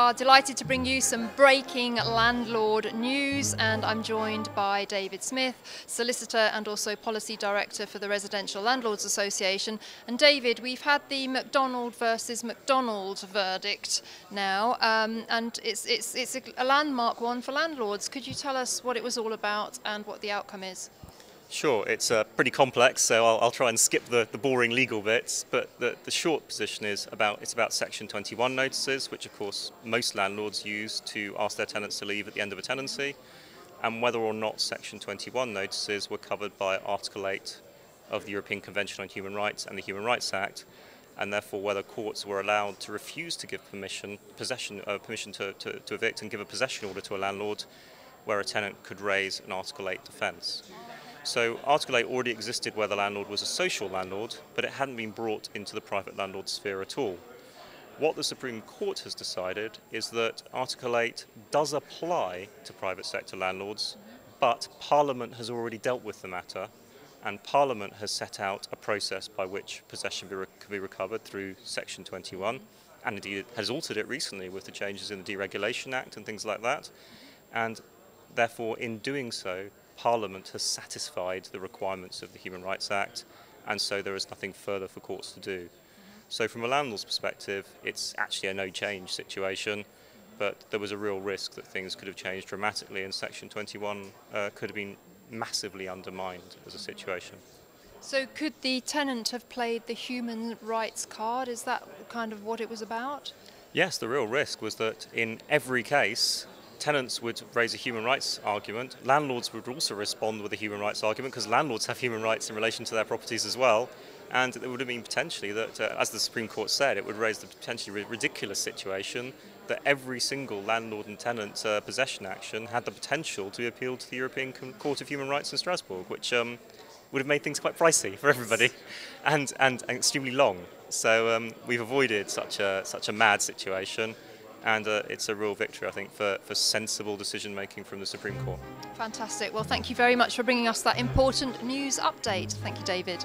are delighted to bring you some breaking landlord news, and I'm joined by David Smith, solicitor and also policy director for the Residential Landlords Association. And David, we've had the macdonald versus macdonald verdict now, and it's a landmark one for landlords. Could you tell us what it was all about and what the outcome is? Sure, it's pretty complex, so I'll try and skip the boring legal bits, but the short position is it's about Section 21 notices, which of course most landlords use to ask their tenants to leave at the end of a tenancy, and whether or not Section 21 notices were covered by Article 8 of the European Convention on Human Rights and the Human Rights Act, and therefore whether courts were allowed to refuse to give permission to evict and give a possession order to a landlord where a tenant could raise an Article 8 defence. So Article 8 already existed where the landlord was a social landlord, but it hadn't been brought into the private landlord sphere at all. What the Supreme Court has decided is that Article 8 does apply to private sector landlords, but Parliament has already dealt with the matter, and Parliament has set out a process by which possession can be recovered through Section 21, and indeed it has altered it recently with the changes in the Deregulation Act and things like that, and therefore in doing so, Parliament has satisfied the requirements of the Human Rights Act, and so there is nothing further for courts to do. So from a landlord's perspective, it's actually a no-change situation, but there was a real risk that things could have changed dramatically, and Section 21 could have been massively undermined as a situation. So could the tenant have played the human rights card? Is that kind of what it was about? Yes, the real risk was that in every case, tenants would raise a human rights argument, landlords would also respond with a human rights argument because landlords have human rights in relation to their properties as well, and it would have been potentially that, as the Supreme Court said, it would raise the potentially ridiculous situation that every single landlord and tenant possession action had the potential to be appealed to the European Court of Human Rights in Strasbourg, which would have made things quite pricey for everybody and extremely long. So we've avoided such a mad situation. And it's a real victory, I think, for sensible decision-making from the Supreme Court. Fantastic. Well, thank you very much for bringing us that important news update. Thank you, David.